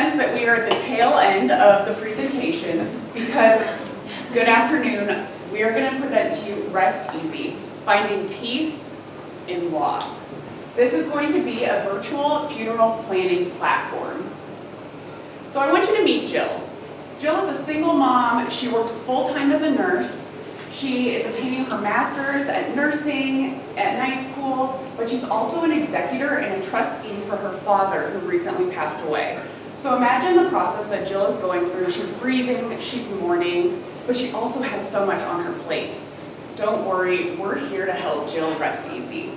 sense that we are at the tail end of the presentations because, good afternoon, we are going to present to you RestEasy, Finding Peace in Loss. This is going to be a virtual funeral planning platform. So I want you to meet Jill. Jill is a single mom. She works full-time as a nurse. She is obtaining her master's at nursing at night school, but she's also an executor and a trustee for her father who recently passed away. So imagine the process that Jill is going through. She's grieving, she's mourning, but she also has so much on her plate. Don't worry, we're here to help Jill rest easy.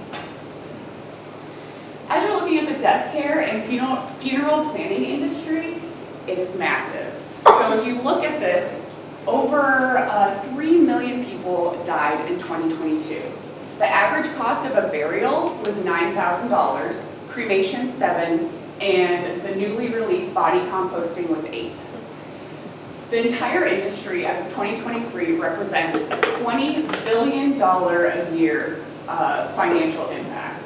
As you're looking at the death care and funeral planning industry, it is massive. So if you look at this, over 3 million people died in 2022. The average cost of a burial was $9,000, cremation $7,000, and the newly released body composting was $8,000. The entire industry as of 2023 represents a $20 billion a year financial impact.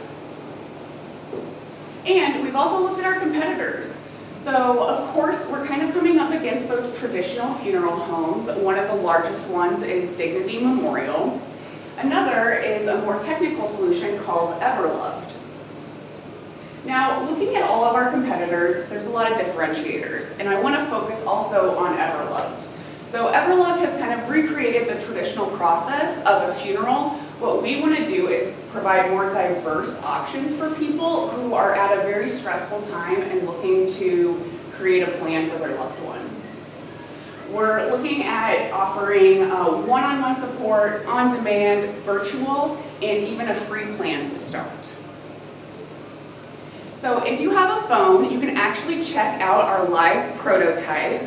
And we've also looked at our competitors. So, of course, we're kind of coming up against those traditional funeral homes. One of the largest ones is Dignity Memorial. Another is a more technical solution called Everloved. Now, looking at all of our competitors, there's a lot of differentiators, and I want to focus also on Everloved. So Everloved has kind of recreated the traditional process of a funeral. What we want to do is provide more diverse options for people who are at a very stressful time and looking to create a plan for their loved one. We're looking at offering one-on-one support, on-demand, virtual, and even a free plan to start. So if you have a phone, you can actually check out our live prototype.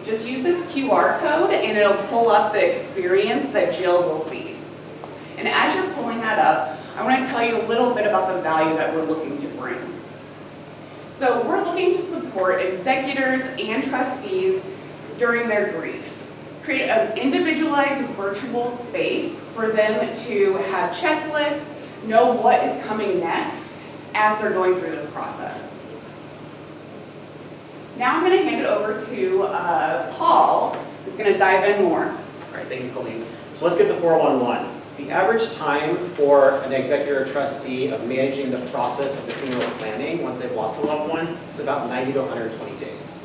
Just use this QR code and it'll pull up the experience that Jill will see. And as you're pulling that up, I want to tell you a little bit about the value that we're looking to bring. So we're looking to support executors and trustees during their grief. Create an individualized virtual space for them to have checklists, know what is coming next as they're going through this process. Now I'm going to hand it over to Paul, who's going to dive in more. All right, thank you, Colleen. So let's get the 411. The average time for an executor or trustee of managing the process of the funeral planning once they've lost a loved one is about 90 to 120 days.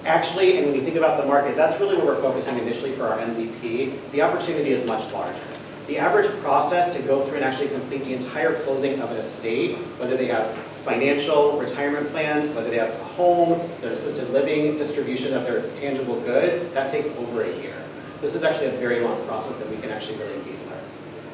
Actually, and when you think about the market, that's really where we're focusing initially for our MVP. The opportunity is much larger. The average process to go through and actually complete the entire closing of an estate, whether they have financial retirement plans, whether they have a home, their assisted living, distribution of their tangible goods, that takes over a year. So this is actually a very long process that we can actually really engage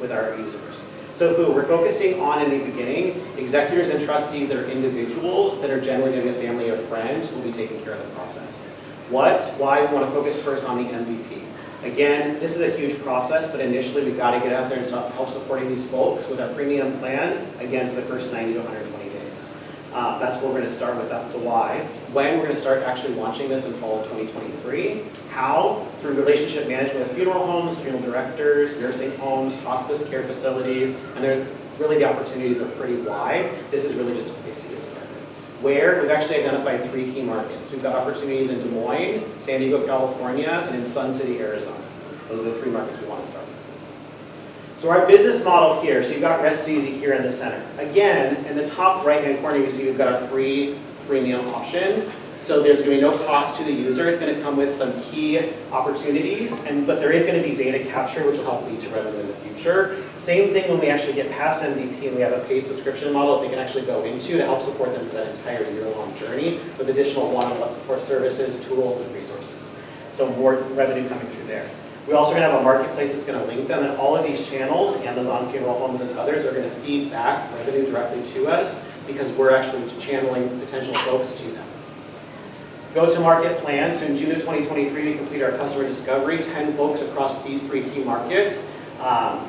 with our users. So who we're focusing on in the beginning, executors and trustees that are individuals that are generally going to be a family or friend will be taking care of the process. Why we want to focus first on the MVP. Again, this is a huge process, but initially we've got to get out there and help supporting these folks with our premium plan, again, for the first 90 to 120 days. That's what we're going to start with, that's the why. When we're going to start actually launching this in fall of 2023. How? Through relationship management with funeral homes, funeral directors, nursing homes, hospice care facilities, and really the opportunities are pretty wide. This is really just a place to get started. Where? We've actually identified 3 key markets. We've got opportunities in Des Moines, San Diego, California, and in Sun City, Arizona. Those are the 3 markets we want to start with. So our business model here, so you've got RestEasy here in the center. Again, in the top right-hand corner, you see we've got our free freemium option. So there's going to be no cost to the user. It's going to come with some key opportunities, but there is going to be data capture, which will help lead to revenue in the future. Same thing when we actually get past MVP and we have a paid subscription model that they can actually go into to help support them for that entire year-long journey with additional one-on-one support services, tools, and resources. So more revenue coming through there. We also are going to have a marketplace that's going to link them, and all of these channels, Amazon Funeral Homes and others, are going to feed back revenue directly to us because we're actually channeling potential folks to them. Go-to-market plan. So in June of 2023, we complete our customer discovery, 10 folks across these 3 key markets.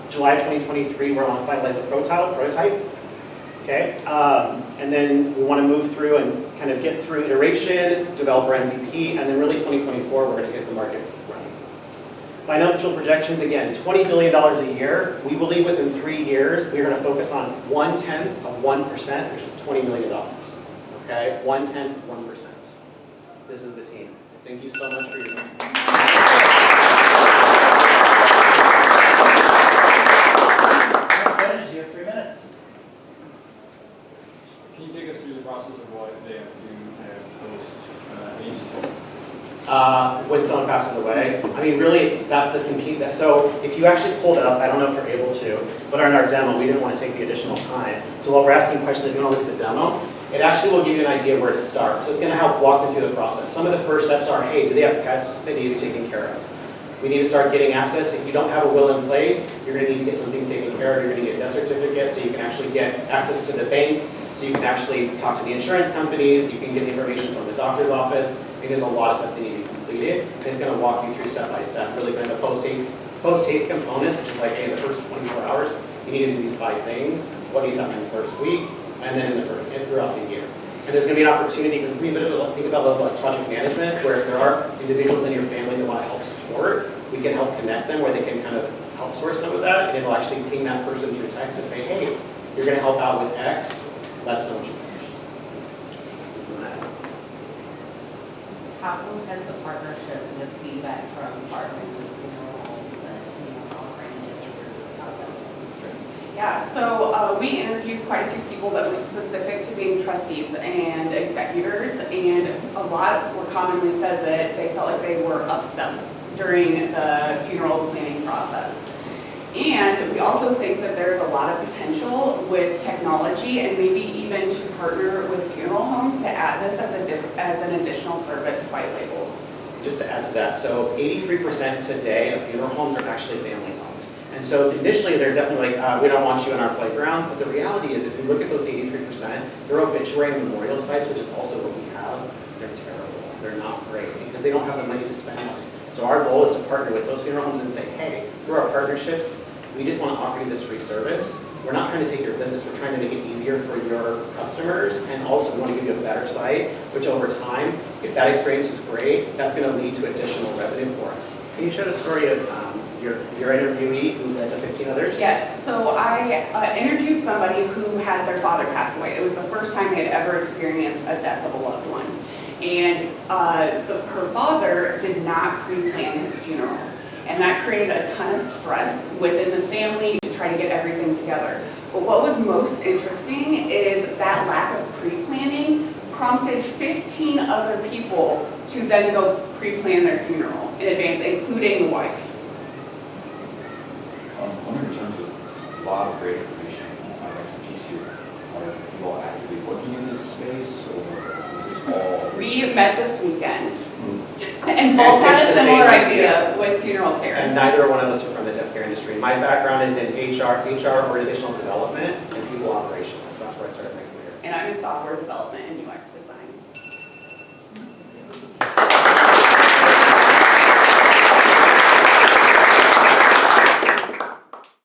July of 2023, we're on finalize the prototype. Okay, and then we want to move through and kind of get through iteration, develop our MVP, and then really 2024, we're going to hit the market running. Financial projections, again, $20 billion a year. We believe within 3 years, we're going to focus on 1/10 of 1%, which is $20 million. Okay, 1/10 of 1%. this is the team. Thank you so much for your time. Judges, you have 3 minutes. Can you take us through the process of what they have to do post ACE? When someone passes away, I mean, really, that's the compete. So if you actually pulled up, I don't know if you're able to, but in our demo, we didn't want to take the additional time. So while we're asking questions, if you want to look at the demo, it actually will give you an idea of where to start. So it's going to help walk them through the process. Some of the first steps are, hey, do they have pets that need to be taken care of? We need to start getting access. If you don't have a will in place, you're going to need to get some things taken care of. You're going to get a death certificate so you can actually get access to the bank, so you can actually talk to the insurance companies, you can get information from the doctor's office. I think there's a lot of steps that need to be completed, and it's going to walk you through step by step, really kind of post-haste component, which is like, hey, in the first 24 hours, you need to do these 5 things. What needs to happen in the first week, and then throughout the year. And there's going to be an opportunity, because think about like project management, where if there are individuals in your family that want to help support, we can help connect them where they can kind of outsource some of that, and it'll actually ping that person through text to say, hey, you're going to help out with X, let us know what you finished. How has the partnership and this feedback from partnering with funeral homes and offering Yeah, so we interviewed quite a few people that were specific to being trustees and executors, and a lot were commonly said that they felt like they were upsell during the funeral planning process. And we also think that there's a lot of potential with technology and maybe even to partner with funeral homes to add this as an additional service white labeled. Just to add to that, so 83% today of funeral homes are actually family owned. And so initially they're definitely like, we don't want you in our playground, but the reality is if you look at those 83%, they're obituary and memorial sites, which is also what we have, they're terrible. They're not great because they don't have the money to spend on it. So our goal is to partner with those funeral homes and say, hey, through our partnerships, we just want to offer you this free service. We're not trying to take your business, we're trying to make it easier for your customers, and also we want to give you a better site, which over time, if that experience is great, that's going to lead to additional revenue for us. Can you share the story of your interviewee who led to 15 others? Yes, so I interviewed somebody who had their father pass away. It was the first time they had ever experienced a death of a loved one. And her father did not pre-plan his funeral. And that created a ton of stress within the family to try to get everything together. But what was most interesting is that lack of pre-planning prompted 15 other people to then go pre-plan their funeral in advance, including the wife. I wonder in terms of a lot of great information on expertise here, are you all actively working in this space, or is this all? We met this weekend. And both had a similar idea with funeral care. And neither one of us are from the death care industry. My background is in HR, organizational development, and people operations. So that's where I started my career. And I'm in software development and UX design.